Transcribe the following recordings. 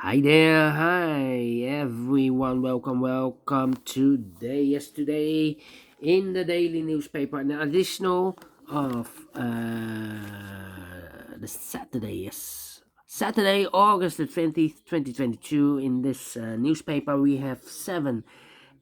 Hi there, hi everyone, welcome today. Yesterday in the daily newspaper, an additional of the Saturday, yes, Saturday, August the 20th, 2022. In this newspaper, we have 7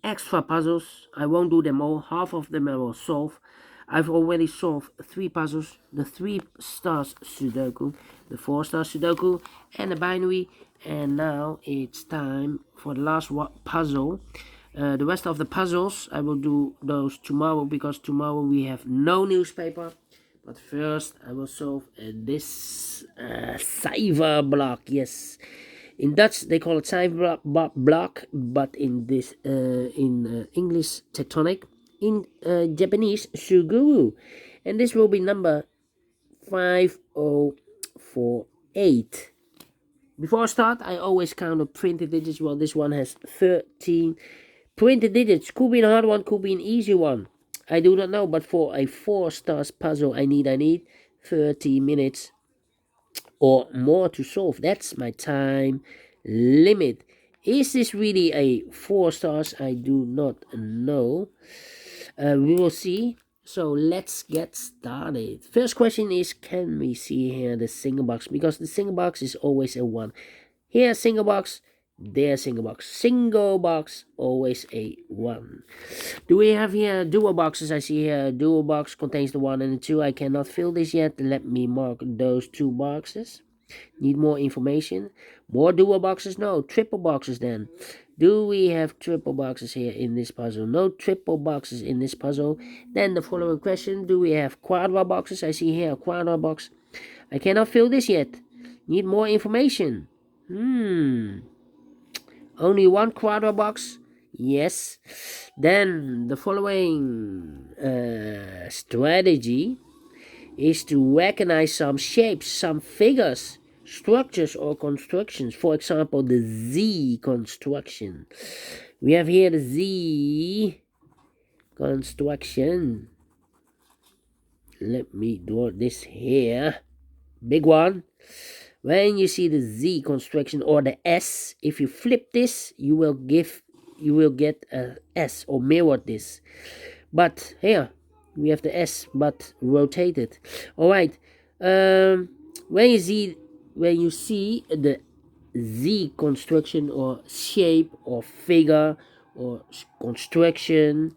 extra puzzles. I won't do them all, half of them I will solve. I've already solved 3 puzzles: the 3 stars Sudoku, the 4 stars Sudoku, and the binary. And now it's time for the last puzzle. The rest of the puzzles I will do those tomorrow, because tomorrow we have no newspaper. But first I will solve this cyber block. Yes, in Dutch they call it cyber block, but in this in English tectonic, in Japanese Suguru, and this will be number 5048. Before I start, I always count the printed digits. Well, this one has 13 printed digits. Could be a hard one, could be an easy one. I do not know, but for a 4 stars puzzle, I need 30 minutes or more to solve. That's my time limit. Is this really a 4 stars? I do not know. We will see. So let's get started. First question is, can we see here the single box? Because the single box is always a 1. Here single box, there single box. Single box, always a 1. Do we have here dual boxes? I see here dual box contains the 1 and the 2. I cannot fill this yet. Let me mark those 2 boxes. Need more information? More dual boxes? No. Triple boxes then. Do we have triple boxes here in this puzzle? No triple boxes in this puzzle. Then the following question, do we have quadra boxes? I see here a quadra box. I cannot fill this yet. Need more information. Only one quadra box? Yes. Then the following strategy is to recognize some shapes, some figures, structures or constructions. For example, the Z construction. We have here the Z construction. Let me draw this here. Big one. When you see the Z construction or the S, if you flip this, you will get a S, or mirror this. But here we have the S, but rotated. All right. When you see the Z construction or shape or figure or construction,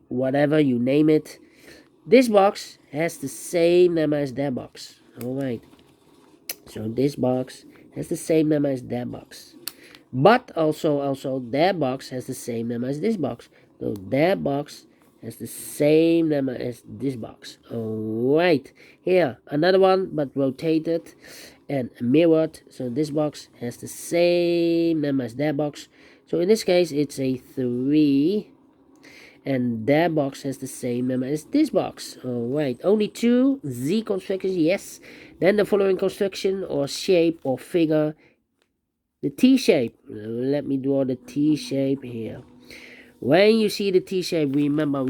whatever you name it, this box has the same name as that box. All right. So this box has the same name as that box. But also that box has the same name as this box. So that box has the same name as this box. Alright. Here, another one, but rotated and mirrored. So this box has the same name as that box. So in this case, it's a 3. And that box has the same name as this box. Alright, only 2 Z constructions, yes. Then the following construction or shape or figure, the T shape. Let me draw the T shape here. When you see the T shape, remember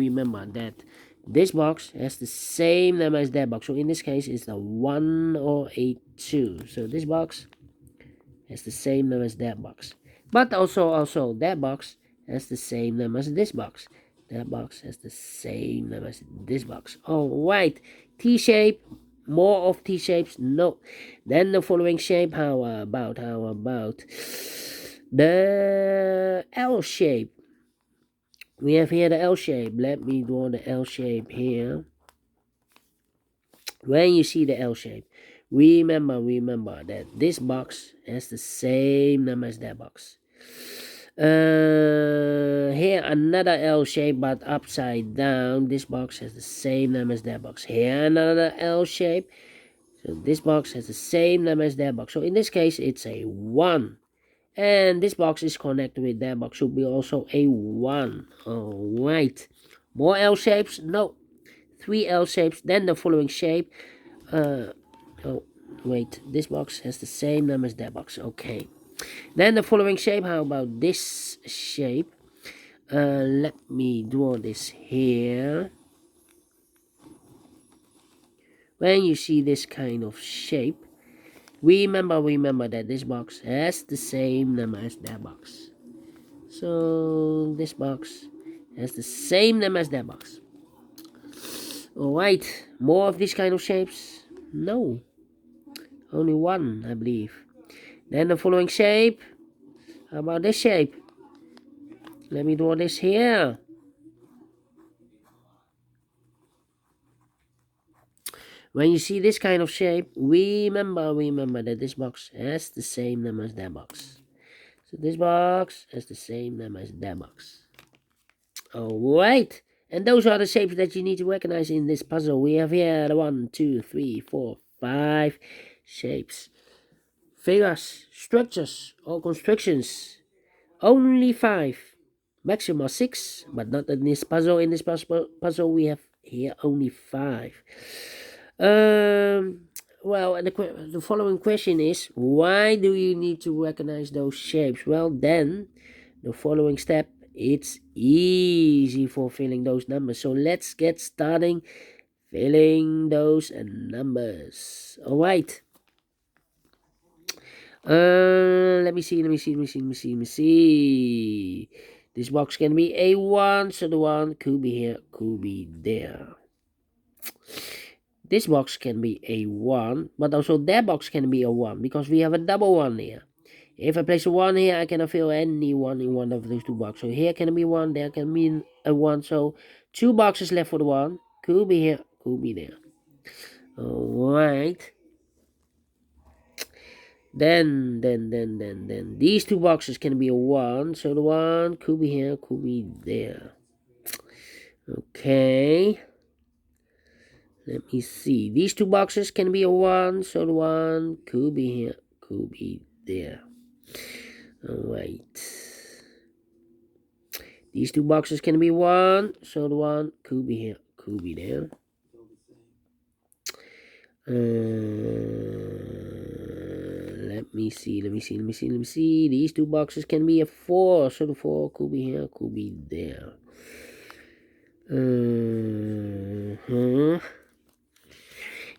that this box has the same name as that box. So in this case, it's a 1 or a 2. So this box has the same name as that box. But also that box has the same name as this box. That box has the same name as this box. Alright, T shape. More of T shapes? No. Then the following shape. How about the L shape? We have here the L shape. Let me draw the L shape here. When you see the L shape, remember that this box has the same name as that box. Here another L shape, but upside down. This box has the same name as that box. Here another L shape. So this box has the same name as that box. So in this case, it's a 1. And this box is connected with that box. Should be also a 1. Alright. More L shapes? No. 3 L shapes. Then the following shape. Oh, wait. This box has the same name as that box. Okay. Then the following shape. How about this shape? Let me draw this here. When you see this kind of shape, Remember that this box has the same number as that box. So this box has the same number as that box. Alright, more of these kind of shapes? No, only one, I believe. Then the following shape. How about this shape? Let me draw this here. When you see this kind of shape, remember that this box has the same number as that box. So this box has the same number as that box. Alright, and those are the shapes that you need to recognize in this puzzle. We have here the 1, 2, 3, 4, 5 shapes. Figures, structures, or constructions. Only 5. Maximum 6, but not in this puzzle. In this puzzle we have here only 5. Well, the following question is, why do you need to recognize those shapes? Well, then, the following step, it's easy for filling those numbers. So let's get starting filling those numbers. Alright. Let me see. This box can be A1, so the 1 could be here, could be there. This box can be a 1, but also that box can be a 1, because we have a double 1 here. If I place a 1 here, I cannot fill any 1 in one of those two boxes. So here can be 1, there can be a 1. So 2 boxes left for the 1. Could be here, could be there. Alright. Then these 2 boxes can be a 1. So the 1 could be here, could be there. Okay. Let me see. These 2 boxes can be a 1, so the 1 could be here, could be there. Alright. These 2 boxes can be 1, so the 1 could be here, could be there. Let me see. These 2 boxes can be a 4, so the 4 could be here, could be there.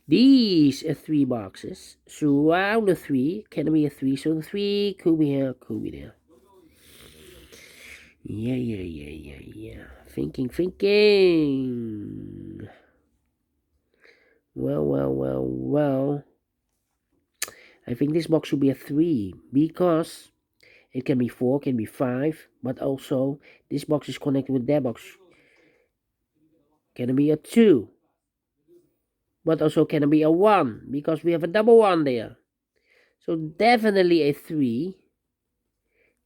These are 3 boxes. Surround the 3 can be a 3, so the 3 could be here, could be there. Yeah. Thinking. Well. I think this box should be a 3, because it can be 4, can be 5, but also this box is connected with that box. Can it be a 2? But also can it be a 1? Because we have a double 1 there. So definitely a 3.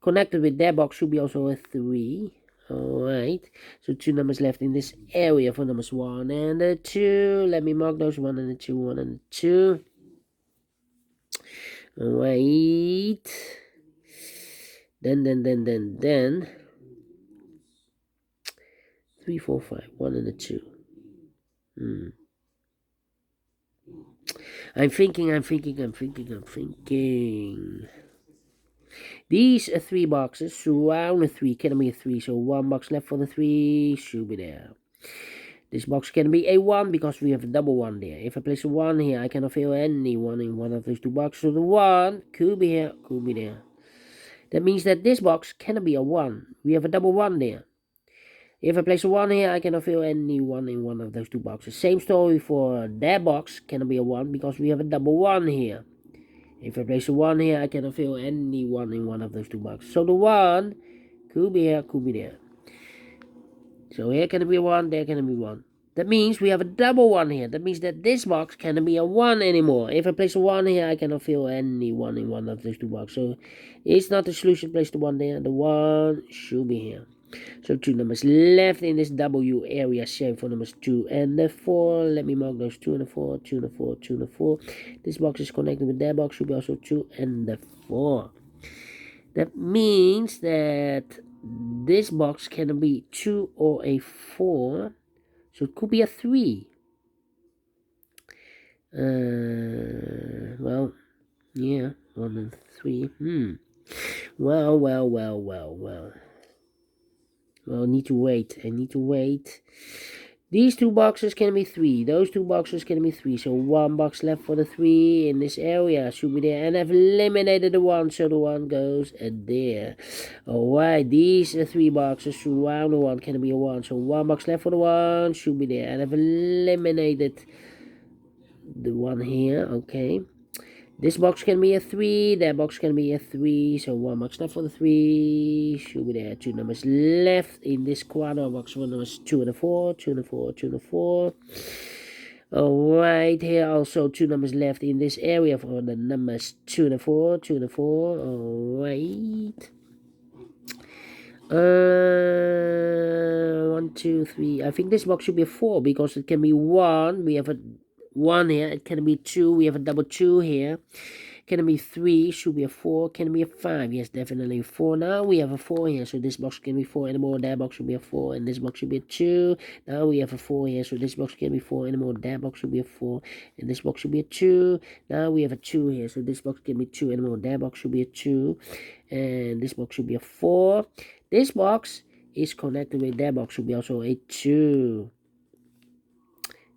Connected with that box should be also a 3. Alright. So 2 numbers left in this area for numbers 1 and 2. Let me mark those 1 and 2, 1 and 2. Alright. Then 3, 4, 5, 1 and 2. I'm thinking. These are 3 boxes. Surround the 3 can be a 3. So 1 box left for the 3 should be there. This box can be a 1 because we have a double 1 there. If I place a 1 here, I cannot fill any 1 in one of those 2 boxes. So the 1 could be here, could be there. That means that this box cannot be a 1. We have a double 1 there. If I place a 1 here, I cannot fill any 1 in one of those 2 boxes. Same story for that box, cannot be a 1 because we have a double 1 here. If I place a 1 here, I cannot fill any 1 in one of those 2 boxes. So the 1 could be here, could be there. So here can be 1, there can be 1. That means we have a double 1 here. That means that this box cannot be a 1 anymore. If I place a 1 here, I cannot fill any 1 in one of those 2 boxes. So it's not the solution, place the 1 there. The 1 should be here. So 2 numbers left in this W area shape for numbers 2 and the 4. Let me mark those 2 and the 4, 2 and the 4, 2 and the 4. This box is connected with that box, should be also 2 and the 4. That means that this box can be 2 or a 4. So it could be a 3. Well, yeah, 1 and 3. Well. Well, I need to wait. These two boxes can be 3. Those two boxes can be 3. So 1 box left for the 3 in this area. Should be there. And I've eliminated the 1. So the 1 goes there. Alright. These 3 boxes surround the 1 can be a 1. So 1 box left for the 1. Should be there. And I've eliminated the 1 here. Okay. This box can be a 3, that box can be a 3, so 1 box left for the 3, should be there, 2 numbers left in this quarter box for numbers 2 and a 4, 2 and a 4, 2 and a 4. Alright, here also 2 numbers left in this area for the numbers 2 and a 4, 2 and a 4, alright. 1, 2, 3, I think this box should be a 4 because it can be 1, we have a 1 here, it can be 2, we have a double 2 here, can it be 3, should be a 4, can it be a 5, yes, definitely 4, now we have a 4 here, so this box can be 4 anymore, that box should be a 4, and this box should be a 2, now we have a 4 here, so this box can be 4 anymore, that box should be a 4, and this box should be a 2, now we have a 2 here, so this box can be 2 anymore, that box should be a 2, and this box should be a 4, this box is connected with that box, should be also a 2.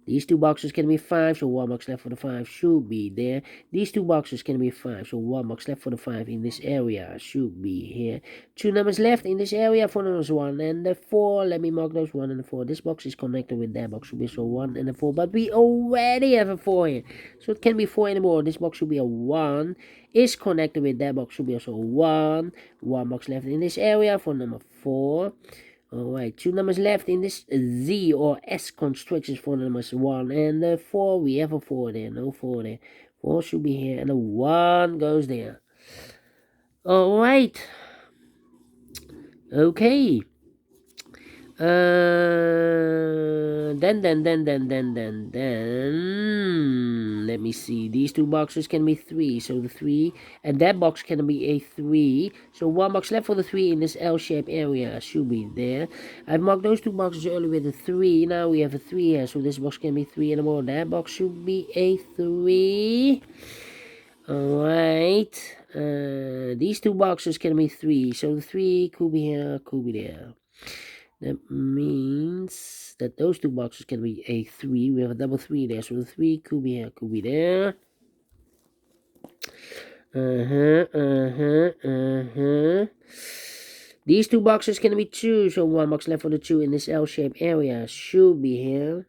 These two boxes can be 5, so 1 box left for the 5 should be there. These two boxes can be 5, so 1 box left for the 5 in this area should be here. 2 numbers left in this area for numbers 1 and the 4. Let me mark those 1 and the 4. This box is connected with that box, should be so 1 and the 4. But we already have a 4 here, so it can be 4 anymore. This box should be a 1. Is connected with that box, should be also 1. 1 box left in this area for number 4. Alright, 2 numbers left in this Z or S constructions for numbers 1 and 4. We have a 4 there, no 4 there. 4 should be here and a 1 goes there. Alright. Okay. Then, let me see. These two boxes can be 3, so the 3, and that box can be a 3. So 1 box left for the 3 in this L-shaped area should be there. I've marked those two boxes earlier with a 3. Now we have a 3 here, so this box can be 3 and more. That box should be a 3. Alright. These two boxes can be 3, so the 3 could be here, could be there. That means that those two boxes can be a 3. We have a double 3 there, so the 3 could be here, could be there. These two boxes can be 2, so 1 box left for the 2 in this L-shaped area should be here.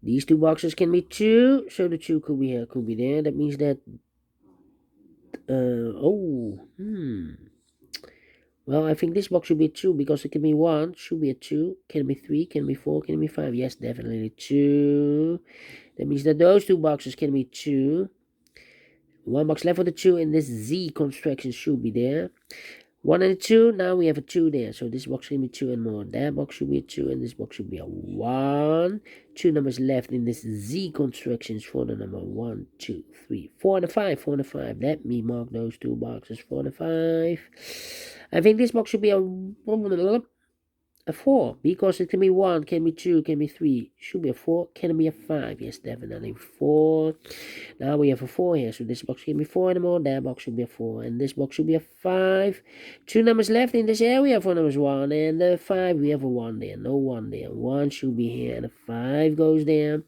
These two boxes can be 2, so the 2 could be here, could be there. That means that well, I think this box should be 2 because it can be 1, should be a 2, can be 3, can be 4, can be 5. Yes, definitely 2. That means that those two boxes can be 2. 1 box left for the 2 and this Z construction should be there. 1 and a 2, now we have a 2 there. So this box can be 2 and more. That box should be a 2 and this box should be a 1. 2 numbers left in this Z constructions for the number 1, 2, 3, 4 and a 5. 4 and a 5. Let me mark those two boxes for the 5. I think this box should be a 4 because it can be 1, can be 2, can be 3, should be a 4, can be a 5. Yes, definitely 4. Now we have a 4 here, so this box can be 4 anymore. That box should be a 4 and this box should be a 5. 2 numbers left in this area for numbers 1 and the 5. We have a 1 there, no 1 there. 1 should be here and a 5 goes there.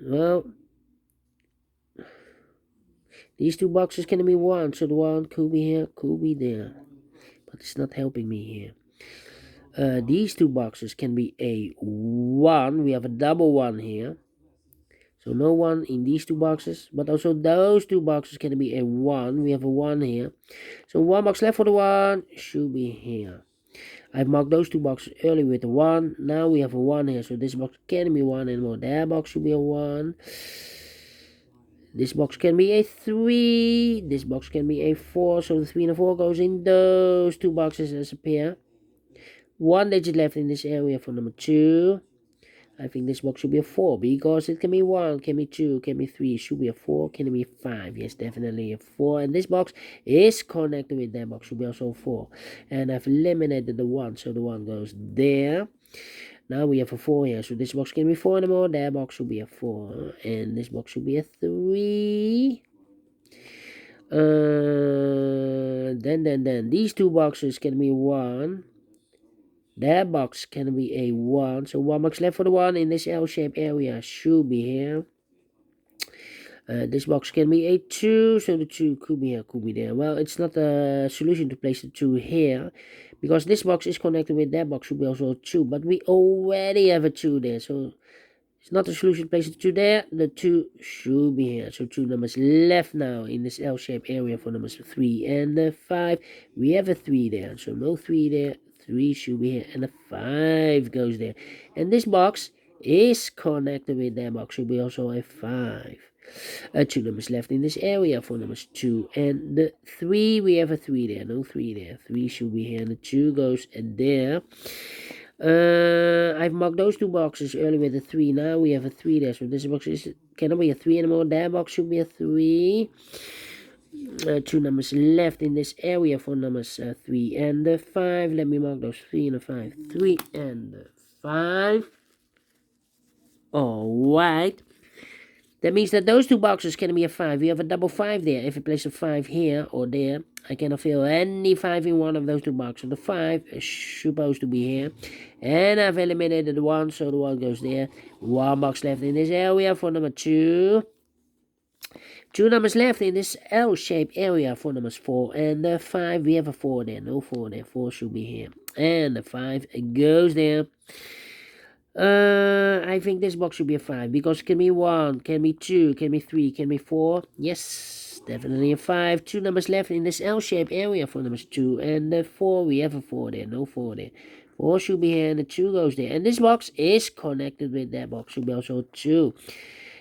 Well, these two boxes can be 1, so the 1 could be here, could be there, but it's not helping me here. These two boxes can be a 1. We have a double 1 here, so no 1 in these two boxes, but also those two boxes can be a 1. We have a 1 here, so 1 box left for the 1 should be here. I've marked those two boxes earlier with a 1. Now we have a 1 here, so this box can be 1 and more. That box should be a 1. This box can be a 3. This box can be a 4, so the 3 and the 4 goes in those two boxes as a pair. 1 digit left in this area for number 2. I think this box should be a 4 because it can be 1, can be 2, can be 3, should be a 4, can be a 5. Yes, definitely a 4. And this box is connected with that box, should be also 4. And I've eliminated the 1, so the 1 goes there. Now we have a 4 here, so this box can be 4 anymore. That box should be a 4, and this box should be a 3. Then these two boxes can be 1. That box can be a 1. So 1 box left for the 1 in this L-shaped area should be here. This box can be a 2, so the 2 could be here, could be there. Well, it's not a solution to place the 2 here, because this box is connected with that box, should be also a 2, but we already have a 2 there, so it's not a solution to place the 2 there. The 2 should be here, so 2 numbers left now in this L-shaped area for numbers 3 and 5. We have a 3 there, so no 3 there. 3 should be here, and a 5 goes there. And this box is connected with that box, should be also a 5. 2 numbers left in this area for numbers 2 and the 3. We have a 3 there, no 3 there. 3 should be here, and the 2 goes there. I've marked those two boxes earlier with a 3. Now we have a 3 there, so this box cannot be a 3 anymore. That box should be a 3. 2 numbers left in this area for numbers 3 and 5. Let me mark those 3 and 5. 3 and 5. Alright. That means that those two boxes can be a 5. We have a double 5 there. If I place a 5 here or there, I cannot fill any 5 in one of those two boxes. The 5 is supposed to be here. And I've eliminated the 1, so the 1 goes there. 1 box left in this area for number 2. 2 numbers left in this L-shaped area for numbers 4 and 5. We have a 4 there. No 4 there. 4 should be here. And the 5 goes there. I think this box should be a 5, because it can be 1, can be 2, can be 3, can be 4. Yes, definitely a 5. 2 numbers left in this L-shaped area for numbers 2 and 4. We have a 4 there, no 4 there. 4 should be here, and the 2 goes there. And this box is connected with that box, should be also 2.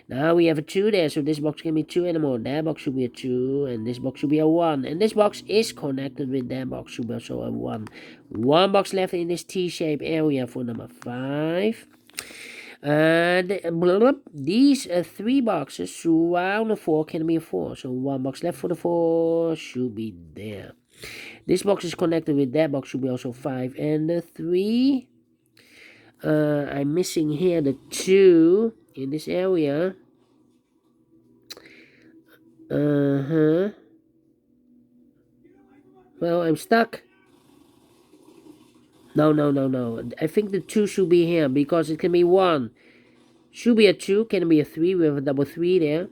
Now we have a 2 there, so this box can be 2 anymore. That box should be a 2, and this box should be a 1. And this box is connected with that box, should be also a 1. 1 box left in this T-shaped area for number 5. These 3 boxes surround the 4 can be a 4. So 1 box left for the 4 should be there. This box is connected with that box, should be also 5 and 3. I'm missing here the 2 in this area. Well, I'm stuck. No. I think the 2 should be here, because it can be 1. Should be a 2, can be a 3. We have a double 3 there.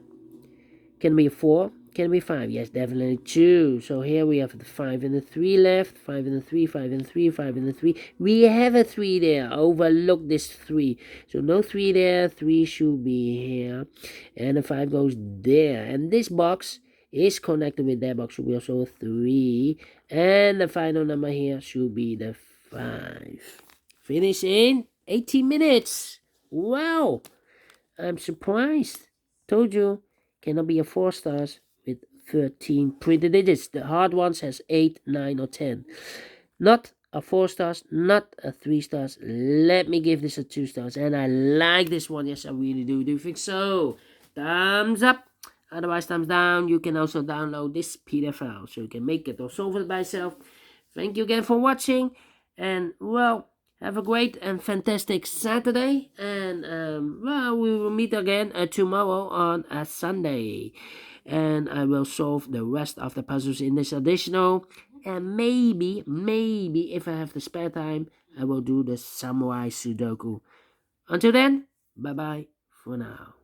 Can be a 4, can be 5. Yes, definitely 2. So here we have the 5 and the 3 left. 5 and the 3, 5 and 3, 5 and the 3. We have a 3 there. Overlook this 3. So no 3 there. 3 should be here. And the 5 goes there. And this box is connected with that box, should be also a 3. And the final number here should be the 5. Finish in 18 minutes. Wow. I'm surprised. Told you. Cannot be a 4 stars with 13 printed digits. The hard ones has 8, 9 or 10. Not a 4 stars, not a 3 stars. Let me give this a 2 stars. And I like this one. Yes, I really do. Do you think so? Thumbs up. Otherwise, thumbs down. You can also download this PDF file, so you can make it or solve it by yourself. Thank you again for watching. And, well, have a great and fantastic Saturday. And, well, we will meet again tomorrow on a Sunday. And I will solve the rest of the puzzles in this additional. And maybe, if I have the spare time, I will do the Samurai Sudoku. Until then, bye-bye for now.